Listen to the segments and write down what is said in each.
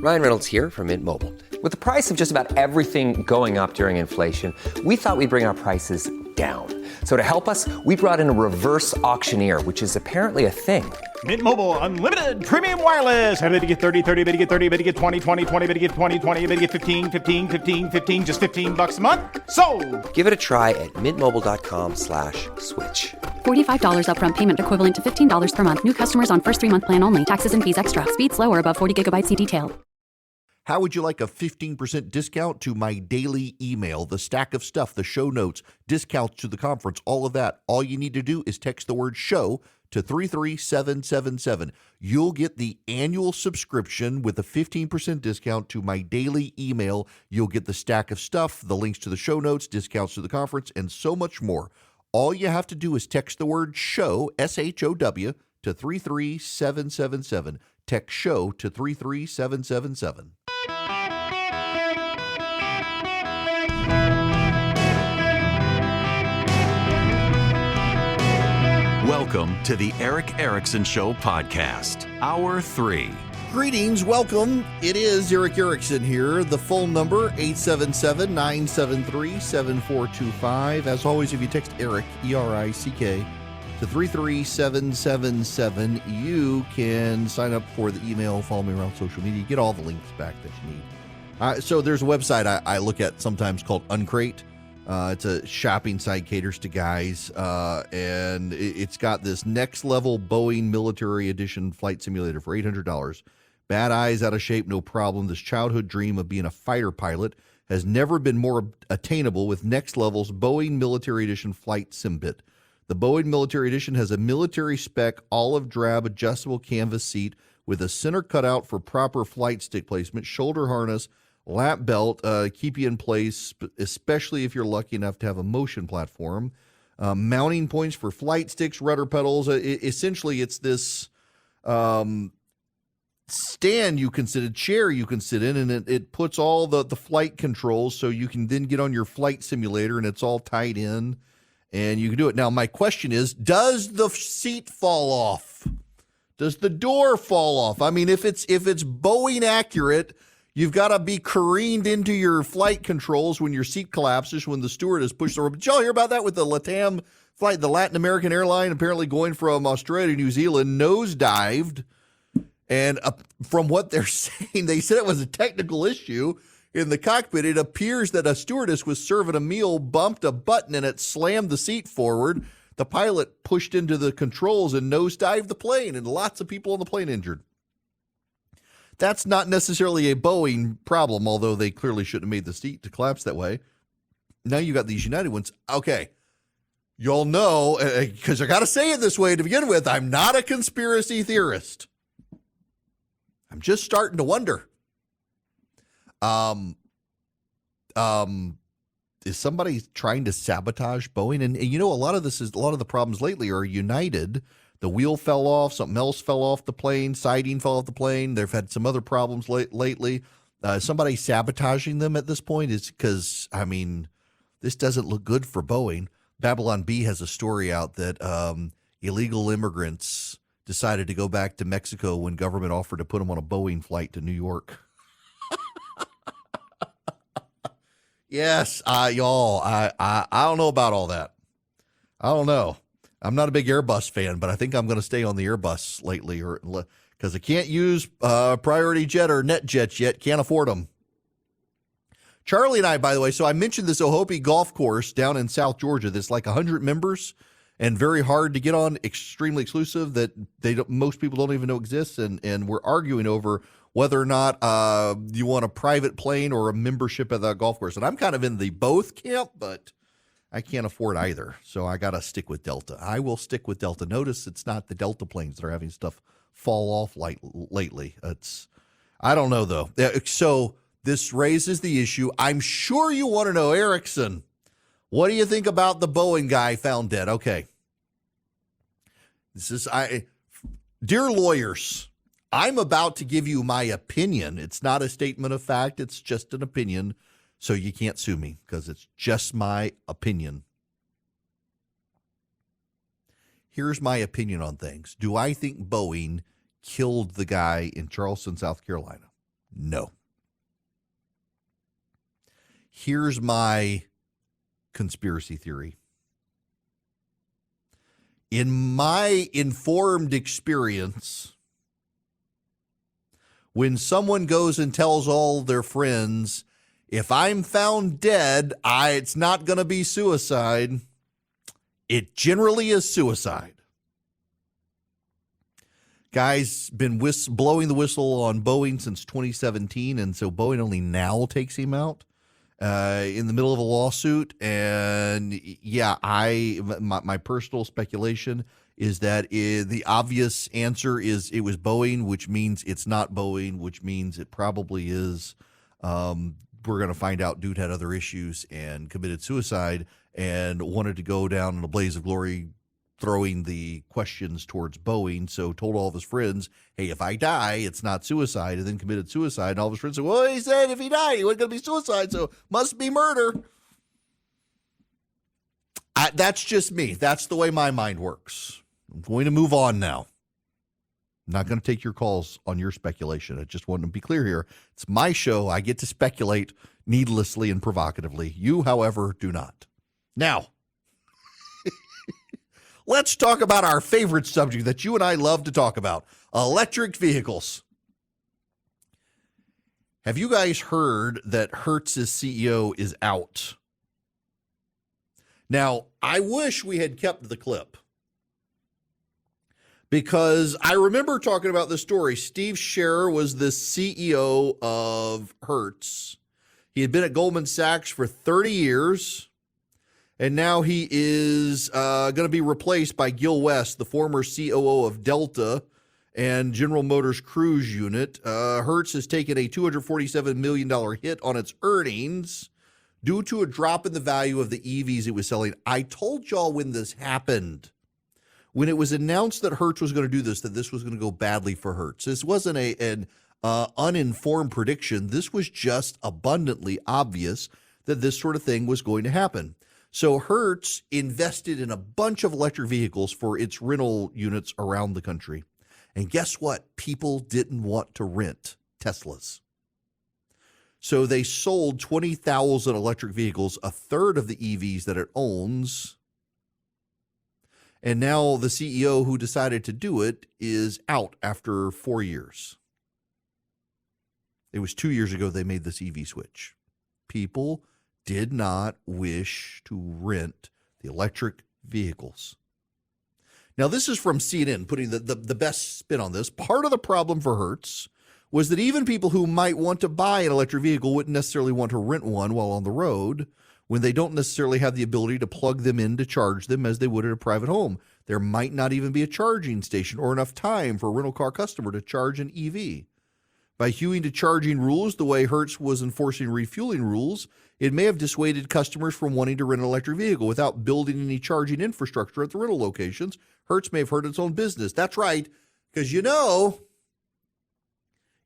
Ryan Reynolds here from Mint Mobile. With the price of just about everything going up during inflation, we thought we'd bring our prices down. So to help us, we brought in a reverse auctioneer, which is apparently a thing. Mint Mobile Unlimited Premium Wireless. How to get 30, 30, bit to get 30, bit to get 20, 20, 20, bit to get 20, 20, bit to get 15, 15, 15, 15, just $15 a month? Sold! Give it a try at mintmobile.com/switch. $45 upfront payment equivalent to $15 per month. New customers on first 3-month plan only. Taxes and fees extra. Speed slower above 40 gigabytes. See detail. How would you like a 15% discount to my daily email, the stack of stuff, the show notes, discounts to the conference, all of that? All you need to do is text the word show to 33777. You'll get the annual subscription with a 15% discount to my daily email. You'll get the stack of stuff, the links to the show notes, discounts to the conference, and so much more. All you have to do is text the word show, SHOW, to 33777. Text show to 33777. Welcome to the Eric Erickson Show podcast, Hour 3. Greetings, welcome. It is Eric Erickson here. The phone number, 877-973-7425. As always, if you text Eric, E-R-I-C-K, to 33777, you can sign up for the email, follow me around social media, get all the links back that you need. So there's a website I look at sometimes called Uncrate. It's a shopping site, caters to guys, and it's got this next level Boeing military edition flight simulator for $800. Bad eyes, out of shape, no problem. This childhood dream of being a fighter pilot has never been more attainable with next level's Boeing military edition flight simbit. The Boeing military edition has a military spec olive drab adjustable canvas seat with a center cutout for proper flight stick placement, shoulder harness, lap belt, keep you in place, especially if you're lucky enough to have a motion platform. Mounting points for flight sticks, rudder pedals. Essentially, it's this stand you can sit in, chair you can sit in, and it puts all the flight controls so you can then get on your flight simulator, and it's all tied in, and you can do it. Now, my question is, does the seat fall off? Does the door fall off? I mean, if it's Boeing accurate, you've got to be careened into your flight controls when your seat collapses, when the stewardess pushes the rope. Did y'all hear about that with the LATAM flight? The Latin American airline apparently going from Australia to New Zealand nosedived. And from what they're saying, they said it was a technical issue in the cockpit. It appears that a stewardess was serving a meal, bumped a button, and it slammed the seat forward. The pilot pushed into the controls and nosedived the plane, and lots of people on the plane injured. That's not necessarily a Boeing problem, although they clearly shouldn't have made the seat to collapse that way. Now you got these United ones. Okay, y'all know, because I got to say it this way to begin with, I'm not a conspiracy theorist. I'm just starting to wonder. Is somebody trying to sabotage Boeing? And you know, a lot of the problems lately are United. The wheel fell off, something else fell off the plane, siding fell off the plane. They've had some other problems lately. Somebody sabotaging them at this point is because, I mean, this doesn't look good for Boeing. Babylon Bee has a story out that illegal immigrants decided to go back to Mexico when government offered to put them on a Boeing flight to New York. Yes, y'all, I don't know about all that. I don't know. I'm not a big Airbus fan, but I think I'm going to stay on the Airbus lately, or because I can't use Priority Jet or NetJets yet. Can't afford them. Charlie and I, by the way, so I mentioned this Ohope golf course down in South Georgia that's like 100 members and very hard to get on, extremely exclusive, that most people don't even know exists, and we're arguing over whether or not you want a private plane or a membership at that golf course. And I'm kind of in the both camp, but I can't afford either, so I got to stick with Delta. I will stick with Delta. Notice it's not the Delta planes that are having stuff fall off lately. I don't know, though. So this raises the issue. I'm sure you want to know, Erickson, what do you think about the Boeing guy found dead? Okay. Dear lawyers, I'm about to give you my opinion. It's not a statement of fact. It's just an opinion. So you can't sue me because it's just my opinion. Here's my opinion on things. Do I think Boeing killed the guy in Charleston, South Carolina? No. Here's my conspiracy theory. In my informed experience, when someone goes and tells all their friends, if I'm found dead, it's not going to be suicide, it generally is suicide. Guy's been blowing the whistle on Boeing since 2017, and so Boeing only now takes him out in the middle of a lawsuit. And yeah, my personal speculation is that the obvious answer is it was Boeing, which means it's not Boeing, which means it probably is. We're going to find out dude had other issues and committed suicide and wanted to go down in a blaze of glory, throwing the questions towards Boeing. So told all of his friends, hey, if I die, it's not suicide, and then committed suicide. And all of his friends said, well, he said if he died, it wasn't going to be suicide, so must be murder. That's just me. That's the way my mind works. I'm going to move on now. I'm not going to take your calls on your speculation. I just want to be clear here. It's my show. I get to speculate needlessly and provocatively. You, however, do not. Now, let's talk about our favorite subject that you and I love to talk about, electric vehicles. Have you guys heard that Hertz's CEO is out? Now, I wish we had kept the clip, because I remember talking about this story. Steve Scherer was the CEO of Hertz. He had been at Goldman Sachs for 30 years, and now he is going to be replaced by Gil West, the former COO of Delta and General Motors Cruise Unit. Hertz has taken a $247 million hit on its earnings due to a drop in the value of the EVs it was selling. I told y'all when this happened, when it was announced that Hertz was going to do this, that this was going to go badly for Hertz. This wasn't an uninformed prediction. This was just abundantly obvious that this sort of thing was going to happen. So Hertz invested in a bunch of electric vehicles for its rental units around the country. And guess what? People didn't want to rent Teslas. So they sold 20,000 electric vehicles, a third of the EVs that it owns. And now the CEO who decided to do it is out after 4 years. It was 2 years ago they made this EV switch. People did not wish to rent the electric vehicles. Now, this is from CNN, putting the best spin on this. Part of the problem for Hertz was that even people who might want to buy an electric vehicle wouldn't necessarily want to rent one while on the road, when they don't necessarily have the ability to plug them in to charge them as they would at a private home. There might not even be a charging station or enough time for a rental car customer to charge an EV. By hewing to charging rules the way Hertz was enforcing refueling rules, it may have dissuaded customers from wanting to rent an electric vehicle without building any charging infrastructure at the rental locations. Hertz may have hurt its own business. That's right, because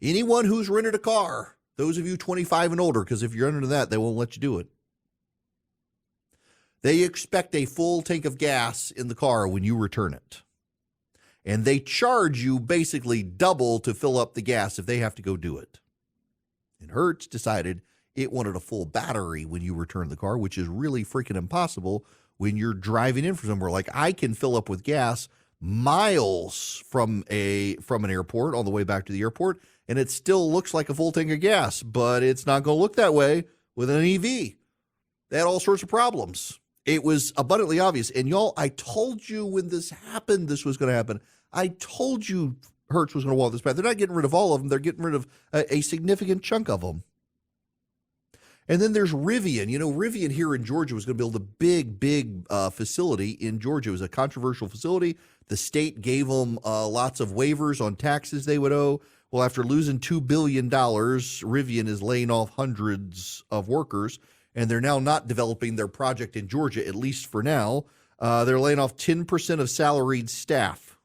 anyone who's rented a car, those of you 25 and older, because if you're under that, they won't let you do it. They expect a full tank of gas in the car when you return it. And they charge you basically double to fill up the gas if they have to go do it. And Hertz decided it wanted a full battery when you return the car, which is really freaking impossible when you're driving in from somewhere. Like, I can fill up with gas miles from an airport on the way back to the airport, and it still looks like a full tank of gas, but it's not going to look that way with an EV. They had all sorts of problems. It was abundantly obvious. And y'all, I told you when this happened, this was going to happen. I told you Hertz was going to walk this path. They're not getting rid of all of them. They're getting rid of a significant chunk of them. And then there's Rivian. Rivian here in Georgia was going to build a big facility in Georgia. It was a controversial facility. The state gave them lots of waivers on taxes they would owe. Well, after losing $2 billion, Rivian is laying off hundreds of workers, and they're now not developing their project in Georgia, at least for now. They're laying off 10% of salaried staff.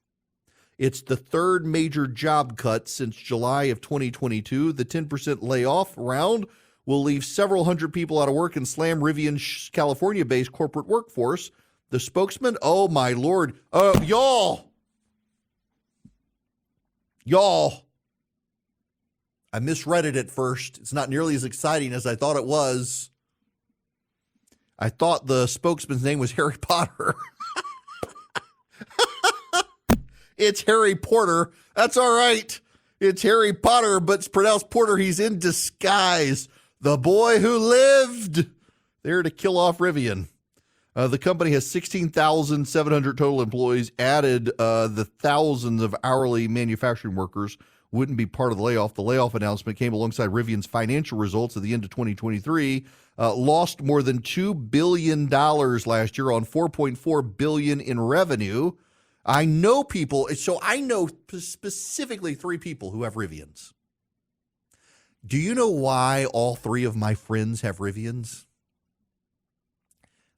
It's the third major job cut since July of 2022. The 10% layoff round will leave several hundred people out of work and slam Rivian's California-based corporate workforce. The spokesman, oh my Lord, y'all, I misread it at first. It's not nearly as exciting as I thought it was. I thought the spokesman's name was Harry Potter. It's Harry Porter. That's all right. It's Harry Potter, but it's pronounced Porter. He's in disguise. The boy who lived there to kill off Rivian. The company has 16,700 total employees. Added the thousands of hourly manufacturing workers wouldn't be part of the layoff. The layoff announcement came alongside Rivian's financial results at the end of 2023. Lost more than $2 billion last year on $4.4 billion in revenue. I know people, so I know specifically 3 people who have Rivians. Do you know why all 3 of my friends have Rivians?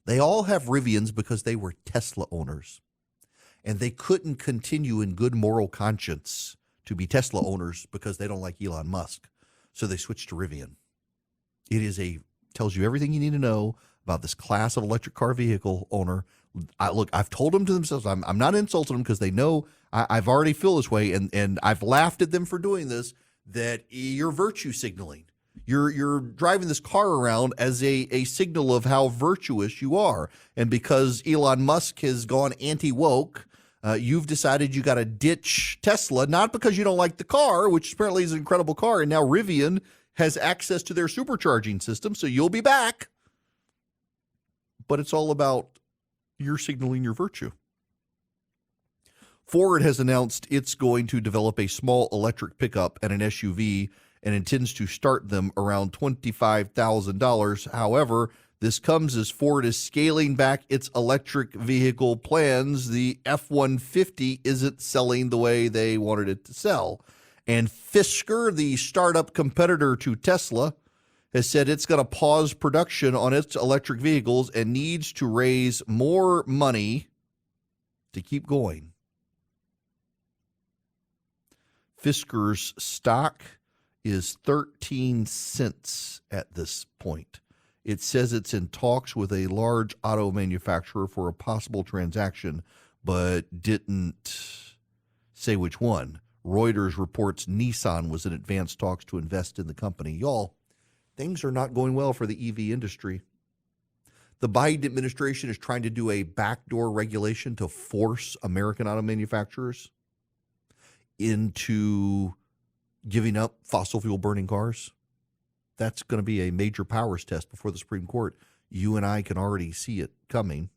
They all have Rivians because they were Tesla owners, and they couldn't continue in good moral conscience to be Tesla owners because they don't like Elon Musk. So they switched to Rivian. It tells you everything you need to know about this class of electric car vehicle owner. I've told them to themselves, I'm not insulting them because they know I've already feel this way, and I've laughed at them for doing this, that you're virtue signaling. You're driving this car around as a signal of how virtuous you are. And because Elon Musk has gone anti-woke, you've decided you got to ditch Tesla, not because you don't like the car, which apparently is an incredible car, and now Rivian has access to their supercharging system, so you'll be back. But it's all about you're signaling your virtue. Ford has announced it's going to develop a small electric pickup and an SUV and intends to start them around $25,000. However, this comes as Ford is scaling back its electric vehicle plans. The F-150 isn't selling the way they wanted it to sell. And Fisker, the startup competitor to Tesla, has said it's going to pause production on its electric vehicles and needs to raise more money to keep going. Fisker's stock is 13 cents at this point. It says it's in talks with a large auto manufacturer for a possible transaction, but didn't say which one. Reuters reports Nissan was in advanced talks to invest in the company. Y'all, things are not going well for the EV industry. The Biden administration is trying to do a backdoor regulation to force American auto manufacturers into giving up fossil fuel burning cars. That's going to be a major powers test before the Supreme Court. You and I can already see it coming.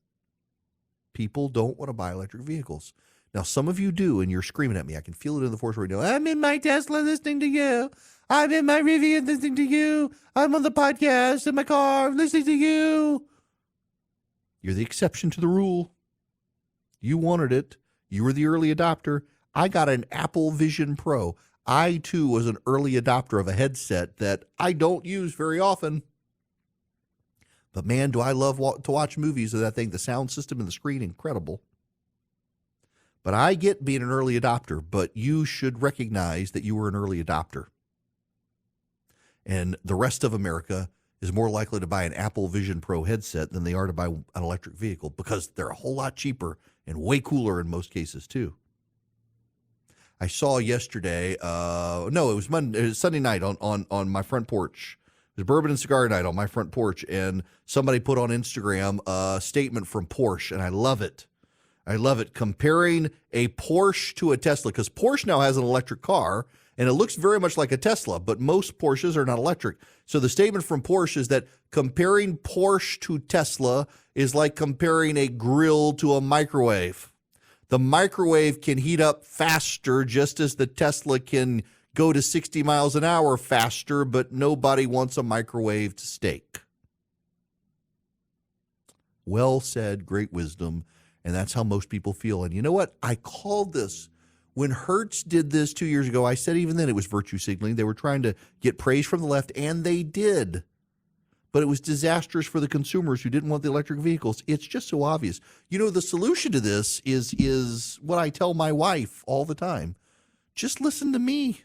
People don't want to buy electric vehicles. Now, some of you do, and you're screaming at me. I can feel it in the force right now. I'm in my Tesla listening to you. I'm in my Rivian listening to you. I'm on the podcast in my car listening to you. You're the exception to the rule. You wanted it. You were the early adopter. I got an Apple Vision Pro. I, too, was an early adopter of a headset that I don't use very often. But, man, do I love to watch movies with that thing. The sound system and the screen, incredible. But I get being an early adopter, but you should recognize that you were an early adopter. And the rest of America is more likely to buy an Apple Vision Pro headset than they are to buy an electric vehicle because they're a whole lot cheaper and way cooler in most cases, too. I saw yesterday, it was Sunday night on my front porch. It was bourbon and cigar night on my front porch, and somebody put on Instagram a statement from Porsche, and I love it. I love it. Comparing a Porsche to a Tesla, because Porsche now has an electric car, and it looks very much like a Tesla, but most Porsches are not electric. So the statement from Porsche is that comparing Porsche to Tesla is like comparing a grill to a microwave. The microwave can heat up faster just as the Tesla can go to 60 miles an hour faster, but nobody wants a microwaved steak. Well said, great wisdom, and that's how most people feel. And you know what? I called this. When Hertz did this 2 years ago, I said even then it was virtue signaling. They were trying to get praise from the left, and they did. But it was disastrous for the consumers who didn't want the electric vehicles. It's just so obvious. You know, the solution to this is what I tell my wife all the time. Just listen to me.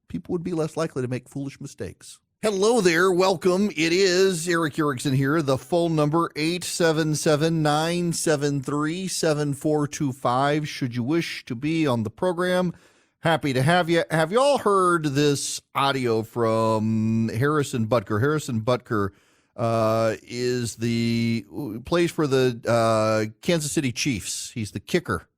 People would be less likely to make foolish mistakes. Hello there. Welcome. It is Eric Erickson here. The phone number 877-973-7425. Should you wish to be on the program, Happy to have you. Have you all heard this audio from Harrison Butker? Harrison Butker plays for the Kansas City Chiefs. He's the kicker.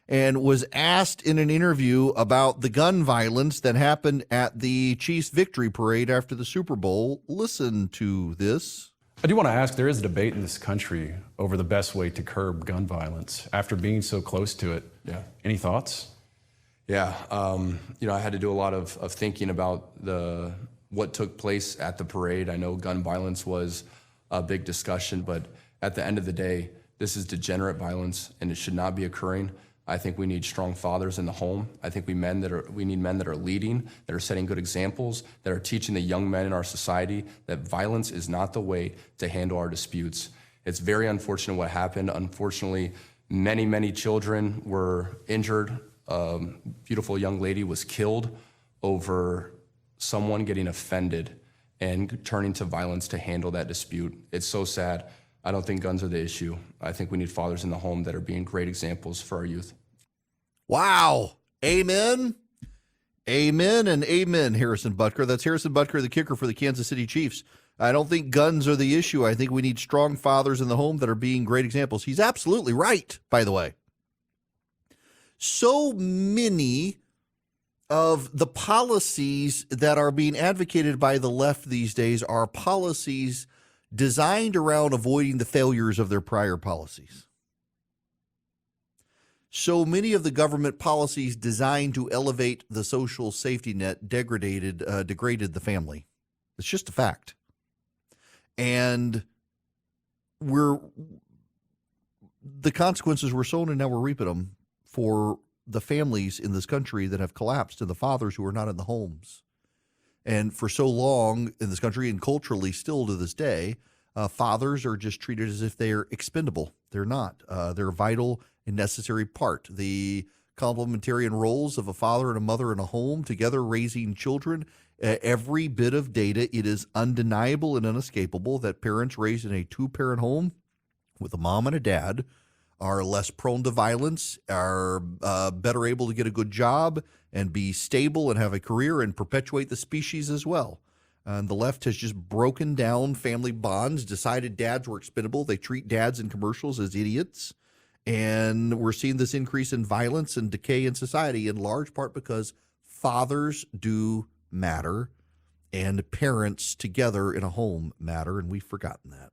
And was asked in an interview about the gun violence that happened at the Chiefs victory parade after the Super Bowl. Listen to this. I do want to ask, there is a debate in this country over the best way to curb gun violence after being so close to it. Yeah. Any thoughts? Yeah, I had to do a lot of thinking about what took place at the parade. I know gun violence was a big discussion, but at the end of the day, this is degenerate violence and it should not be occurring. I think we need strong fathers in the home. I think we need men that are leading, that are setting good examples, that are teaching the young men in our society that violence is not the way to handle our disputes. It's very unfortunate what happened. Unfortunately, many, many children were injured. A beautiful young lady was killed over someone getting offended and turning to violence to handle that dispute. It's so sad. I don't think guns are the issue. I think we need fathers in the home that are being great examples for our youth. Wow. Amen. Amen and amen, Harrison Butker. That's Harrison Butker, the kicker for the Kansas City Chiefs. I don't think guns are the issue. I think we need strong fathers in the home that are being great examples. He's absolutely right, by the way. So many of the policies that are being advocated by the left these days are policies designed around avoiding the failures of their prior policies. So many of the government policies designed to elevate the social safety net degraded the family. It's just a fact. And the consequences were sown and now we're reaping them for the families in this country that have collapsed and the fathers who are not in the homes. And for so long in this country and culturally still to this day, fathers are just treated as if they're expendable. They're not. They're a vital and necessary part. The complementarian roles of a father and a mother in a home together raising children, every bit of data, it is undeniable and unescapable that parents raised in a two-parent home with a mom and a dad are less prone to violence, are better able to get a good job and be stable and have a career and perpetuate the species as well. And the left has just broken down family bonds, decided dads were expendable. They treat dads in commercials as idiots. And we're seeing this increase in violence and decay in society in large part because fathers do matter and parents together in a home matter, and we've forgotten that.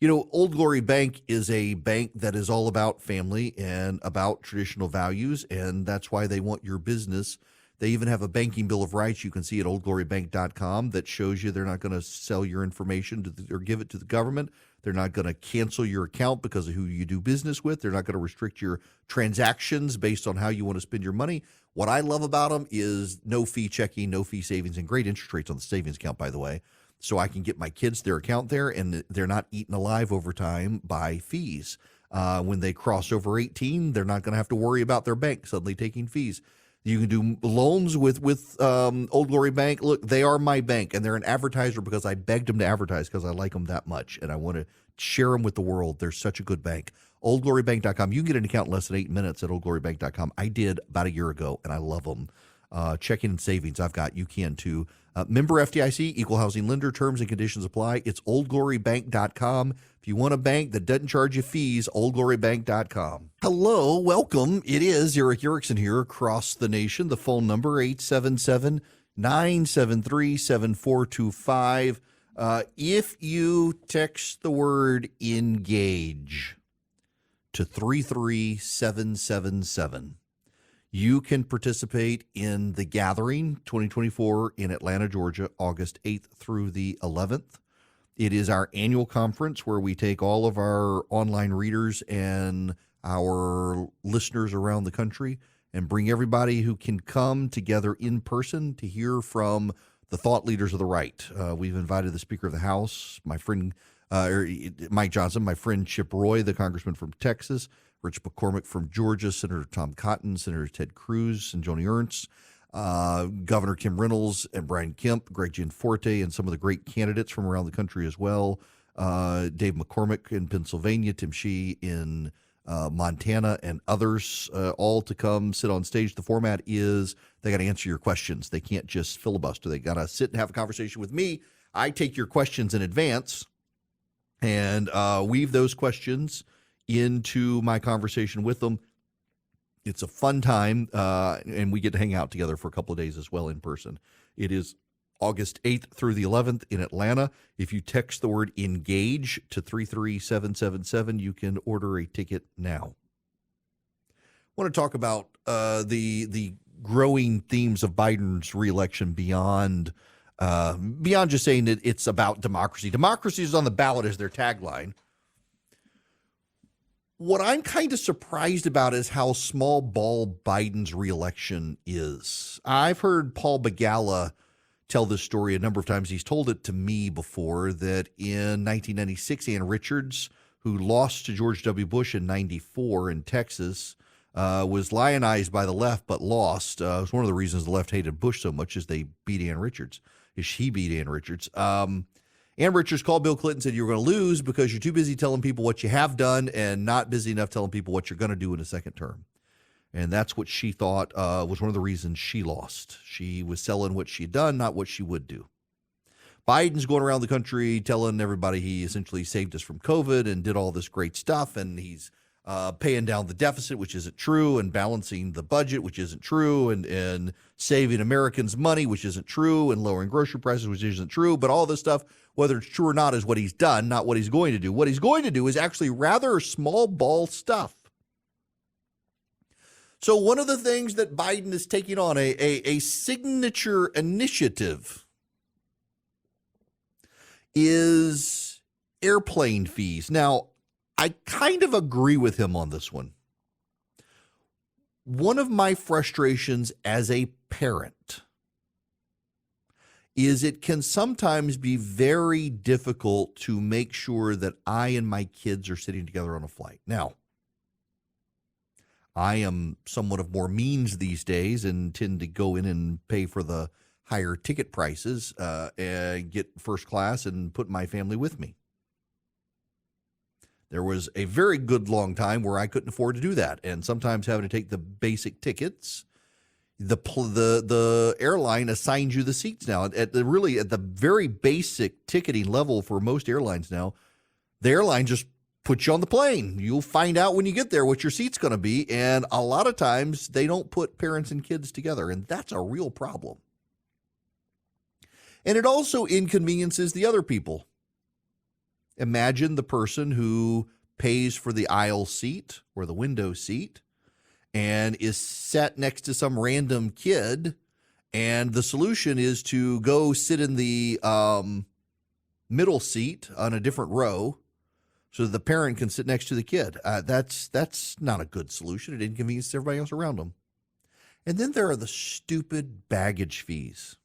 You know, Old Glory Bank is a bank that is all about family and about traditional values, and that's why they want your business. They even have a banking bill of rights you can see at oldglorybank.com that shows you they're not going to sell your information or give it to the government. They're not going to cancel your account because of who you do business with. They're not going to restrict your transactions based on how you want to spend your money. What I love about them is no fee checking, no fee savings, and great interest rates on the savings account, by the way. So I can get my kids their account there, and they're not eaten alive over time by fees. When they cross over 18, they're not going to have to worry about their bank suddenly taking fees. You can do loans with Old Glory Bank. Look, they are my bank, and they're an advertiser because I begged them to advertise because I like them that much, and I want to share them with the world. They're such a good bank. OldGloryBank.com. You can get an account in less than 8 minutes at OldGloryBank.com. I did about a year ago, and I love them. Checking and savings I've got. You can too. Member FDIC, equal housing lender, terms and conditions apply. It's oldglorybank.com. If you want a bank that doesn't charge you fees, oldglorybank.com. Hello, welcome. It is Eric Erickson here across the nation. The phone number, 877-973-7425. If you text the word engage to 33777, you can participate in the Gathering 2024 in Atlanta, Georgia, August 8th through the 11th. It is our annual conference where we take all of our online readers and our listeners around the country and bring everybody who can come together in person to hear from the thought leaders of the right. We've invited the Speaker of the House, my friend Mike Johnson, my friend Chip Roy, the congressman from Texas, Rich McCormick from Georgia, Senator Tom Cotton, Senator Ted Cruz and Joni Ernst, Governor Kim Reynolds and Brian Kemp, Greg Gianforte, and some of the great candidates from around the country as well. Dave McCormick in Pennsylvania, Tim Shee in Montana, and others, all to come sit on stage. The format is they got to answer your questions. They can't just filibuster. They got to sit and have a conversation with me. I take your questions in advance and weave those questions into my conversation with them. It's a fun time, and we get to hang out together for a couple of days as well in person. It is August 8th through the 11th in Atlanta. If you text the word ENGAGE to 33777, you can order a ticket now. I want to talk about the growing themes of Biden's reelection beyond just saying that it's about democracy. Democracy is on the ballot as their tagline. What I'm kind of surprised about is how small ball Biden's reelection is. I've heard Paul Begala tell this story a number of times. He's told it to me before, that in 1996, Ann Richards, who lost to George W. Bush in 94 in Texas, was lionized by the left but lost. It was one of the reasons the left hated Bush so much is they beat Ann Richards. She beat Ann Richards. Ann Richards called Bill Clinton and said, you're going to lose because you're too busy telling people what you have done and not busy enough telling people what you're going to do in a second term. And that's what she thought was one of the reasons she lost. She was selling what she'd done, not what she would do. Biden's going around the country telling everybody he essentially saved us from COVID and did all this great stuff, and he's paying down the deficit, which isn't true, and balancing the budget, which isn't true, and saving Americans money, which isn't true, and lowering grocery prices, which isn't true. But all this stuff, whether it's true or not, is what he's done, not what he's going to do. What he's going to do is actually rather small ball stuff. So one of the things that Biden is taking on, a signature initiative, is airplane fees. Now, I kind of agree with him on this one. One of my frustrations as a parent is it can sometimes be very difficult to make sure that I and my kids are sitting together on a flight. Now, I am somewhat of more means these days and tend to go in and pay for the higher ticket prices and get first class and put my family with me. There was a very good long time where I couldn't afford to do that, and sometimes having to take the basic tickets. The airline assigns you the seats now. At the very basic ticketing level for most airlines now, the airline just puts you on the plane. You'll find out when you get there what your seat's going to be, and a lot of times they don't put parents and kids together, and that's a real problem. And it also inconveniences the other people. Imagine the person who pays for the aisle seat or the window seat and is sat next to some random kid, and the solution is to go sit in the middle seat on a different row so that the parent can sit next to the kid. That's not a good solution. It inconveniences everybody else around them. And then there are the stupid baggage fees.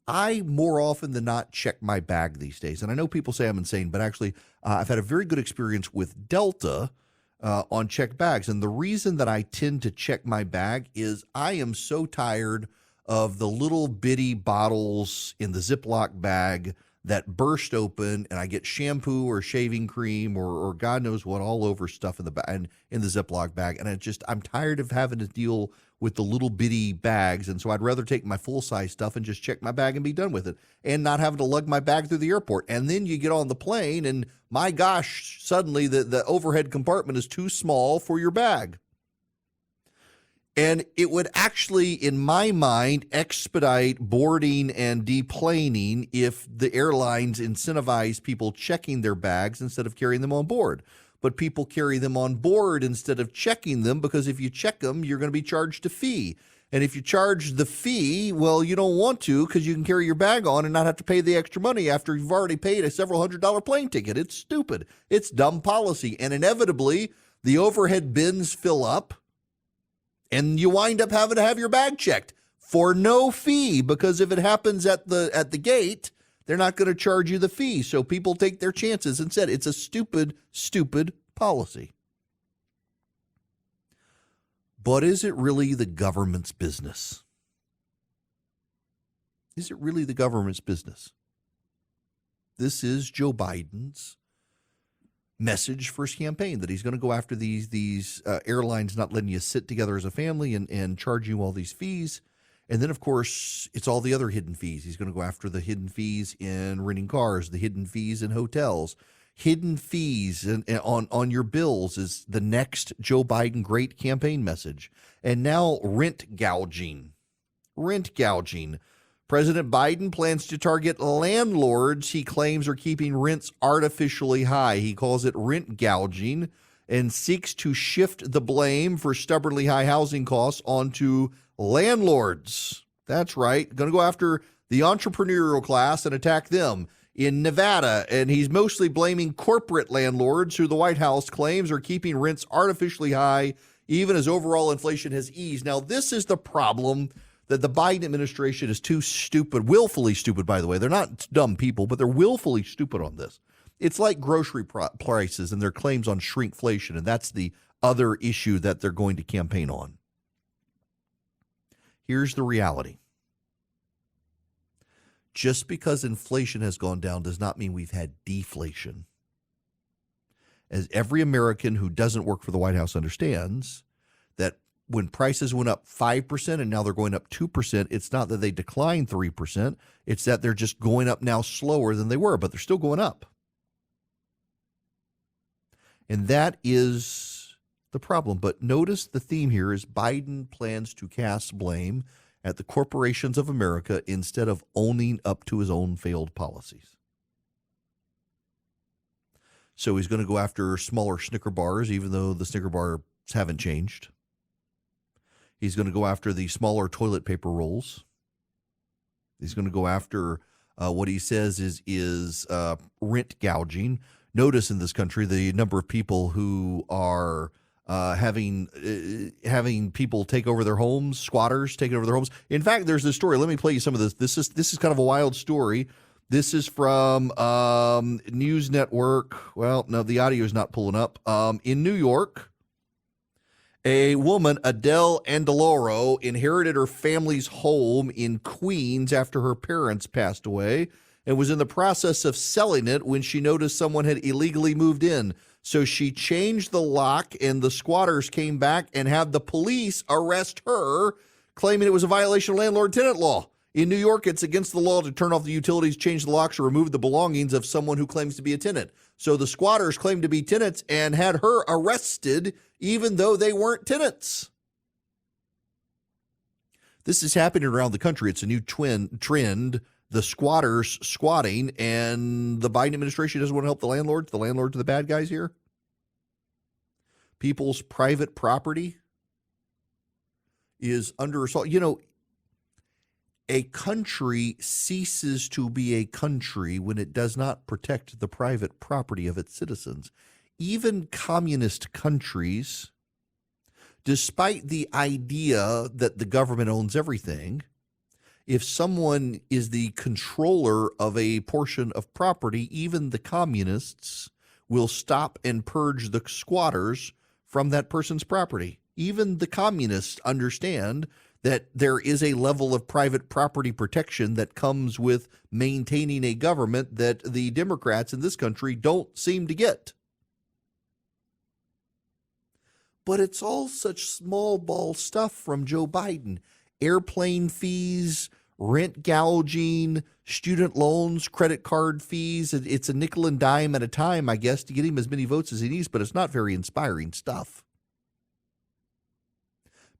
I more often than not check my bag these days. And I know people say I'm insane, but actually I've had a very good experience with Delta on checked bags. And the reason that I tend to check my bag is I am so tired of the little bitty bottles in the Ziploc bag that burst open and I get shampoo or shaving cream or God knows what all over stuff in the Ziploc bag. And I'm tired of having to deal with the little bitty bags. And so I'd rather take my full size stuff and just check my bag and be done with it and not having to lug my bag through the airport. And then you get on the plane and my gosh, suddenly the overhead compartment is too small for your bag. And it would actually, in my mind, expedite boarding and deplaning if the airlines incentivize people checking their bags instead of carrying them on board. But people carry them on board instead of checking them because if you check them, you're going to be charged a fee. And if you charge the fee, well, you don't want to because you can carry your bag on and not have to pay the extra money after you've already paid a several $100 plane ticket. It's stupid. It's dumb policy. And inevitably, the overhead bins fill up. And you wind up having to have your bag checked for no fee because if it happens at the gate, they're not going to charge you the fee. So people take their chances and said it's a stupid, stupid policy. But is it really the government's business? Is it really the government's business? This is Joe Biden's message for his campaign, that he's going to go after these airlines not letting you sit together as a family and charge you all these fees. And then, of course, it's all the other hidden fees. He's going to go after the hidden fees in renting cars, the hidden fees in hotels. Hidden fees on your bills is the next Joe Biden great campaign message. And now rent gouging. Rent gouging. President Biden plans to target landlords he claims are keeping rents artificially high. He calls it rent gouging and seeks to shift the blame for stubbornly high housing costs onto landlords. That's right. Going to go after the entrepreneurial class and attack them in Nevada. And he's mostly blaming corporate landlords who the White House claims are keeping rents artificially high, even as overall inflation has eased. Now, this is the problem, that the Biden administration is too stupid, willfully stupid, by the way. They're not dumb people, but they're willfully stupid on this. It's like grocery prices and their claims on shrinkflation, and that's the other issue that they're going to campaign on. Here's the reality. Just because inflation has gone down does not mean we've had deflation. As every American who doesn't work for the White House understands, that when prices went up 5% and now they're going up 2%, it's not that they declined 3%. It's that they're just going up now slower than they were, but they're still going up. And that is the problem. But notice the theme here is Biden plans to cast blame at the corporations of America instead of owning up to his own failed policies. So he's going to go after smaller Snicker bars, even though the Snicker bars haven't changed. He's going to go after the smaller toilet paper rolls. He's going to go after what he says is rent gouging. Notice in this country the number of people who are having people take over their homes, squatters taking over their homes. In fact, there's this story. Let me play you some of this. This is kind of a wild story. This is from News Network. Well, no, the audio is not pulling up. In New York, a woman, Adele Andaloro, inherited her family's home in Queens after her parents passed away and was in the process of selling it when she noticed someone had illegally moved in. So she changed the lock, and the squatters came back and had the police arrest her, claiming it was a violation of landlord-tenant law. In New York, it's against the law to turn off the utilities, change the locks, or remove the belongings of someone who claims to be a tenant. So the squatters claimed to be tenants and had her arrested, even though they weren't tenants. This is happening around the country. It's a new trend, the squatters squatting, and the Biden administration doesn't want to help the landlords. The landlords are the bad guys here. People's private property is under assault. You know, a country ceases to be a country when it does not protect the private property of its citizens. Even communist countries, despite the idea that the government owns everything, if someone is the controller of a portion of property, even the communists will stop and purge the squatters from that person's property. Even the communists understand that there is a level of private property protection that comes with maintaining a government that the Democrats in this country don't seem to get. But it's all such small ball stuff from Joe Biden. Airplane fees, rent gouging, student loans, credit card fees. It's a nickel and dime at a time, I guess, to get him as many votes as he needs, but it's not very inspiring stuff.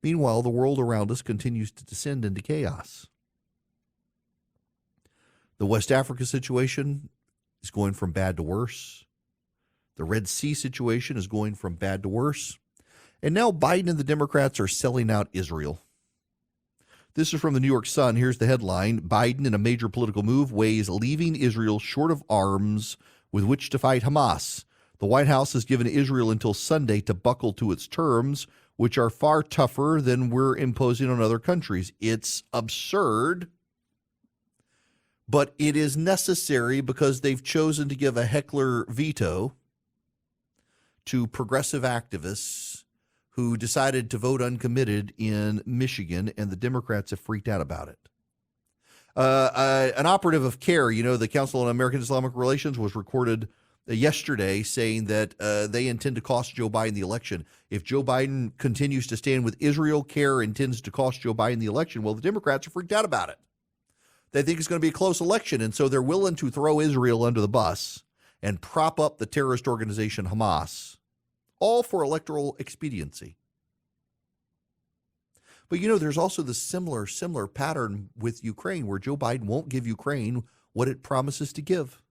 Meanwhile, the world around us continues to descend into chaos. The West Africa situation is going from bad to worse. The Red Sea situation is going from bad to worse. And now Biden and the Democrats are selling out Israel. This is from the New York Sun. Here's the headline. Biden, in a major political move, weighs leaving Israel short of arms with which to fight Hamas. The White House has given Israel until Sunday to buckle to its terms, which are far tougher than we're imposing on other countries. It's absurd, but it is necessary because they've chosen to give a heckler veto to progressive activists who decided to vote uncommitted in Michigan, and the Democrats have freaked out about it. An operative of CARE, the Council on American Islamic Relations, was recorded yesterday saying that they intend to cost Joe Biden the election. If Joe Biden continues to stand with Israel care intends to cost Joe Biden the election, well, the Democrats are freaked out about it. They think it's going to be a close election, and so they're willing to throw Israel under the bus and prop up the terrorist organization Hamas, all for electoral expediency. But, there's also the similar pattern with Ukraine where Joe Biden won't give Ukraine what it promises to give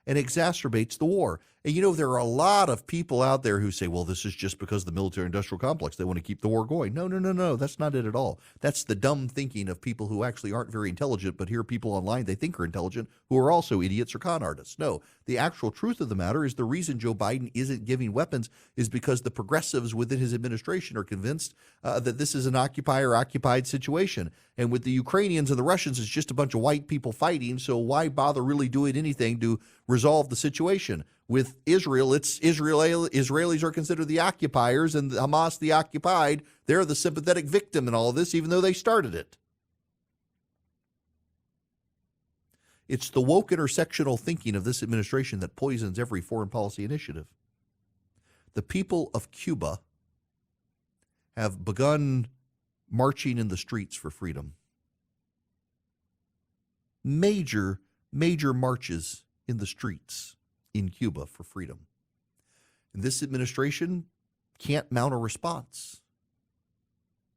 and exacerbates the war. And, there are a lot of people out there who say, well, this is just because of the military-industrial complex. They want to keep the war going. No. That's not it at all. That's the dumb thinking of people who actually aren't very intelligent, but hear people online they think are intelligent who are also idiots or con artists. No, the actual truth of the matter is the reason Joe Biden isn't giving weapons is because the progressives within his administration are convinced that this is an occupied situation. And with the Ukrainians and the Russians, it's just a bunch of white people fighting, so why bother really doing anything to resolve the situation? With Israel, it's Israelis are considered the occupiers and Hamas the occupied. They're the sympathetic victim in all of this, even though they started it. It's the woke intersectional thinking of this administration that poisons every foreign policy initiative. The people of Cuba have begun marching in the streets for freedom. Major marches in the streets in Cuba for freedom. And this administration can't mount a response.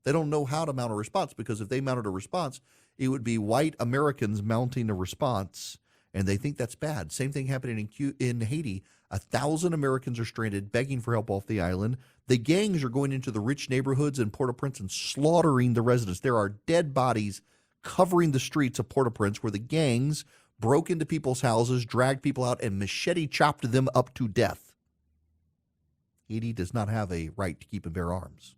They don't know how to mount a response because if they mounted a response, it would be white Americans mounting a response, and they think that's bad. Same thing happening in Haiti. 1,000 Americans are stranded, begging for help off the island. The gangs are going into the rich neighborhoods in Port-au-Prince and slaughtering the residents. There are dead bodies covering the streets of Port-au-Prince where the gangs broke into people's houses, dragged people out, and machete chopped them up to death. Haiti does not have a right to keep and bear arms.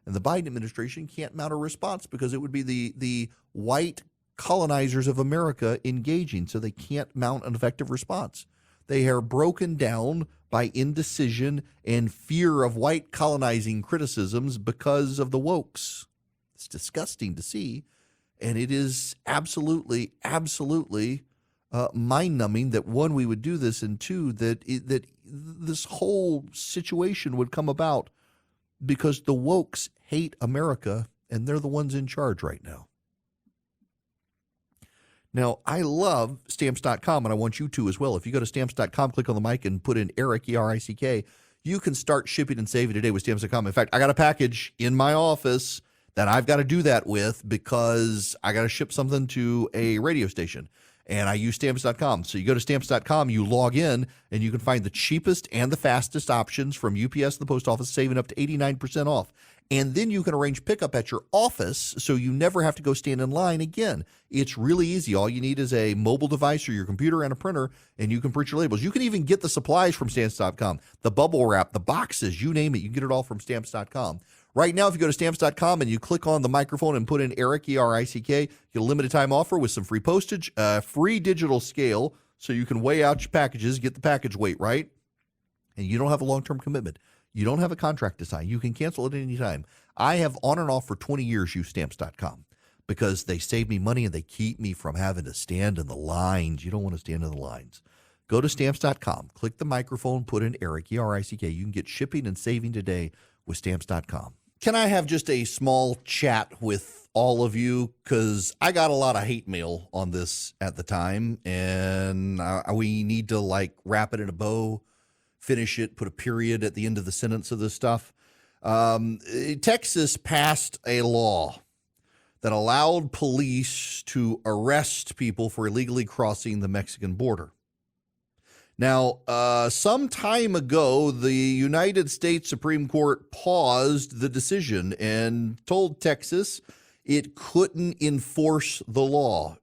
And the Biden administration can't mount a response because it would be the white colonizers of America engaging, so they can't mount an effective response. They are broken down by indecision and fear of white colonizing criticisms because of the wokes. It's disgusting to see. And it is absolutely mind-numbing that, one, we would do this, and two, that this whole situation would come about because the wokes hate America, and they're the ones in charge right now. Now, I love Stamps.com, and I want you to as well. If you go to Stamps.com, click on the mic, and put in Eric, E-R-I-C-K, you can start shipping and saving today with Stamps.com. In fact, I got a package in my office that I've got to do that with because I got to ship something to a radio station, and I use Stamps.com. So you go to Stamps.com, you log in, and you can find the cheapest and the fastest options from UPS and the post office, saving up to 89% off. And then you can arrange pickup at your office so you never have to go stand in line again. It's really easy. All you need is a mobile device or your computer and a printer, and you can print your labels. You can even get the supplies from Stamps.com, the bubble wrap, the boxes, you name it. You can get it all from Stamps.com. Right now, if you go to Stamps.com and you click on the microphone and put in Eric, E-R-I-C-K, you get a limited time offer with some free postage, free digital scale, so you can weigh out your packages, get the package weight right, and you don't have a long-term commitment. You don't have a contract to sign. You can cancel at any time. I have on and off for 20 years used Stamps.com because they save me money and they keep me from having to stand in the lines. You don't want to stand in the lines. Go to Stamps.com, click the microphone, put in Eric, E-R-I-C-K. You can get shipping and saving today with Stamps.com. Can I have just a small chat with all of you? Because I got a lot of hate mail on this at the time, and we need to wrap it in a bow, finish it, put a period at the end of the sentence of this stuff. Texas passed a law that allowed police to arrest people for illegally crossing the Mexican border. Now, some time ago, the United States Supreme Court paused the decision and told Texas it couldn't enforce the law.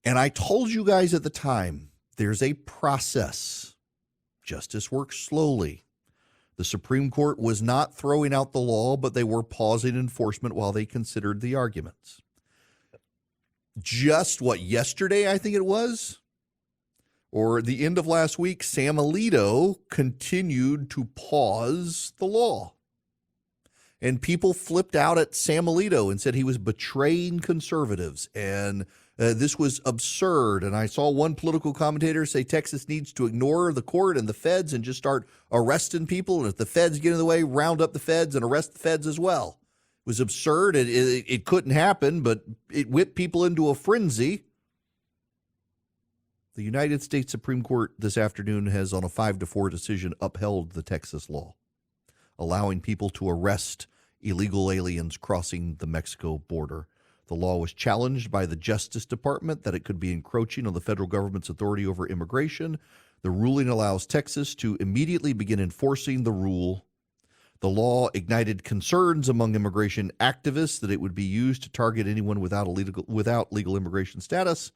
And I told you guys at the time, there's a process. Justice works slowly. The Supreme Court was not throwing out the law, but they were pausing enforcement while they considered the arguments. Just yesterday, I think it was, or the end of last week, Sam Alito continued to pause the law. And people flipped out at Sam Alito and said he was betraying conservatives. And this was absurd. And I saw one political commentator say Texas needs to ignore the court and the feds and just start arresting people. And if the feds get in the way, round up the feds and arrest the feds as well. It was absurd. It couldn't happen, but it whipped people into a frenzy. The United States Supreme Court this afternoon has, on a 5-4 decision, upheld the Texas law, allowing people to arrest illegal aliens crossing the Mexico border. The law was challenged by the Justice Department that it could be encroaching on the federal government's authority over immigration. The ruling allows Texas to immediately begin enforcing the rule. The law ignited concerns among immigration activists that it would be used to target anyone without legal immigration status.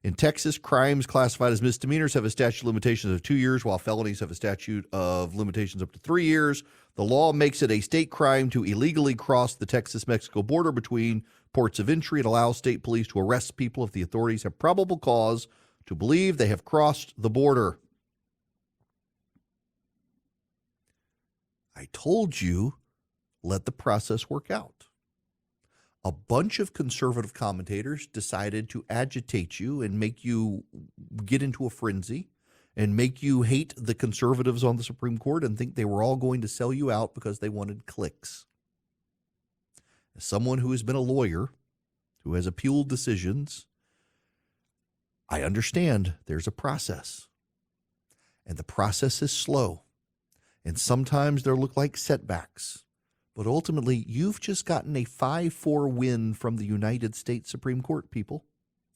In Texas, crimes classified as misdemeanors have a statute of limitations of 2 years, while felonies have a statute of limitations up to 3 years. The law makes it a state crime to illegally cross the Texas-Mexico border between ports of entry. It allows state police to arrest people if the authorities have probable cause to believe they have crossed the border. I told you, let the process work out. A bunch of conservative commentators decided to agitate you and make you get into a frenzy and make you hate the conservatives on the Supreme Court and think they were all going to sell you out because they wanted clicks. As someone who has been a lawyer, who has appealed decisions, I understand there's a process. And the process is slow. And sometimes there look like setbacks. But ultimately, you've just gotten a 5-4 win from the United States Supreme Court, people.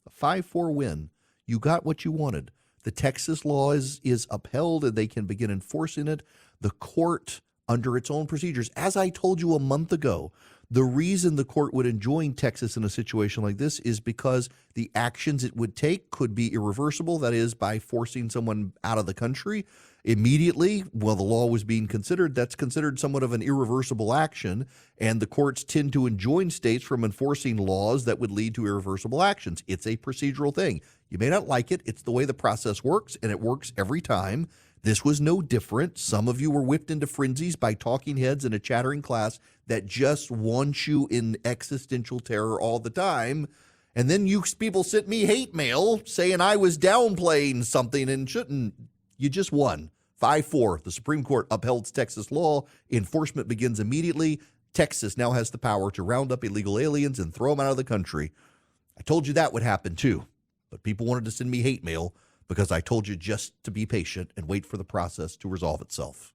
A 5-4 win. You got what you wanted. The Texas law is upheld, and they can begin enforcing it. The court, under its own procedures, as I told you a month ago, the reason the court would enjoin Texas in a situation like this is because the actions it would take could be irreversible, that is, by forcing someone out of the country immediately while the law was being considered. That's considered somewhat of an irreversible action, and the courts tend to enjoin states from enforcing laws that would lead to irreversible actions. It's a procedural thing. You may not like it. It's the way the process works, and it works every time. This was no different. Some of you were whipped into frenzies by talking heads in a chattering class that just wants you in existential terror all the time. And then you people sent me hate mail saying I was downplaying something and shouldn't. You just won. 5-4. The Supreme Court upheld Texas law. Enforcement begins immediately. Texas now has the power to round up illegal aliens and throw them out of the country. I told you that would happen too. But people wanted to send me hate mail because I told you just to be patient and wait for the process to resolve itself.